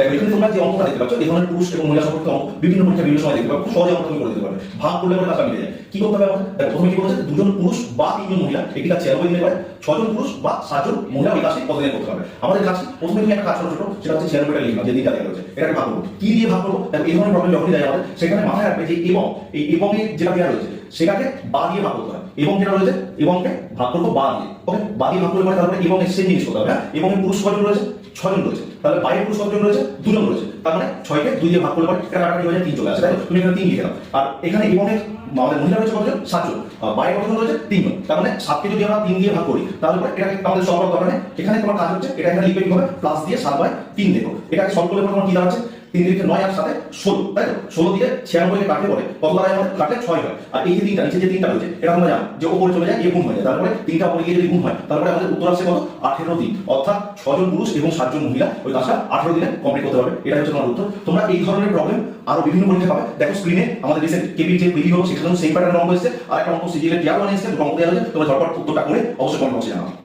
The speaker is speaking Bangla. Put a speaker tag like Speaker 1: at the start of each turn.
Speaker 1: দেখো এখানে তোমরা যে অঙ্কটা দেখতে পাচ্ছ এই ধরনের পুরুষ এবং মহিলা সম্পর্কিত অঙ্ক বিভিন্ন পরীক্ষা বিভিন্ন সময় দেখতে পাবে, খুব সহজে অঙ্ক তুমি করে দিতে পারবে। ভাগ করলে পরে কাজটা মিলে যায়। কি করতে হবে আমাদের? দেখো প্রথমে কি বলেছে, দুজন পুরুষ বা তিনজন মহিলা একটি কাজ 96 দিনে করে, 6 জন পুরুষ বা 7 জন মহিলা এই কাজটি কতদিনে করতে হবে। আমাদের কাজ প্রথমে তুমি একটা কাজ ছোট সেটা হচ্ছে 96টা লিখবা, যে দিনটা দেওয়া রয়েছে এটাকে ভাগ করবো। কি দিয়ে ভাগ করবো? দেখো এই ধরনের প্রবলেম যখনই দেয় আমাদের সেখানে মাথায় রাখবে যে এবং এই এবং এর যেটা দেওয়া রয়েছে সেটাকে বা দিয়ে ভাগ করতে হবে। এবং যেটা রয়েছে এবংকে ভাগ করবো বা দিয়ে। ওকে, বা দিয়ে ভাগ করলে পরে তারপরে এবং এর সেম জিনিস করতে হবে। হ্যাঁ, এবং এর পুরুষ কয়জন রয়েছে? 6 জন রয়েছে। তাহলে বাইরের পুরুষ কতজন রয়েছে? 2 জন রয়েছে। তার মানে 6 কে 2 দিয়ে ভাগ করলে পরে এটা কাটাকাটি হয়ে যায় 3 চলে আসে, তাই তো? তুমি এখানে 3 লিখে দাও। আর এখানে এবং এর আমাদের মহিলা রয়েছে কতজন? 7 জন। বাইরে কতজন রয়েছে? 3 জন। তার মানে 7 কে যদি আমরা 3 দিয়ে ভাগ করি তাহলে পরে এটাকে আমাদের সলভ করার দরকার নেই। এখানে তোমার কাজ হচ্ছে এটা এখানে লিখবে কি হবে? প্লাস দিয়ে 7/3 দেখো। এটাকে সলভ করলে পরে তোমার কি দাঁড়াচ্ছে? 3 দিকে 9 আর 7 16, তাই তো? 16 দিয়ে 96 কে কাটলে পরে কত দাঁড়ায়? আমাদের কাটলে 6 হয়। আর এই যে 3টা নিচে যে 3টা রয়েছে এটা তোমরা জানো যে উপরে চলে যায় এ গুণ হয়ে যায়। তারপরে 3টা উপরে গিয়ে যদি গুণ হয় তারপরে আমাদের উত্তর আসছে কত? 18 দিন। অর্থাৎ 6 জন পুরুষ এবং 7 জন মহিলা ওই কাজটা 18 দিনে কমপ্লিট করতে পারবে। এটা হচ্ছে তোমার উত্তর। তোমরা এই ধরনের প্রবলেম আরো বিভিন্ন পরীক্ষা পাবে। দেখো স্ক্রিনে আমাদের রিসেন্ট কেবির যে প্রিভিউ হলো সেখানেও সেম প্যাটার্নের অঙ্ক এসেছে, আর একটা অঙ্ক সিজিএল এর টিয়ার 1 এসেছে, অঙ্ক দেওয়া হয়েছে। তোমরা ঝটপট উত্তরটা করে অবশ্যই কমেন্ট বক্সে জানাও।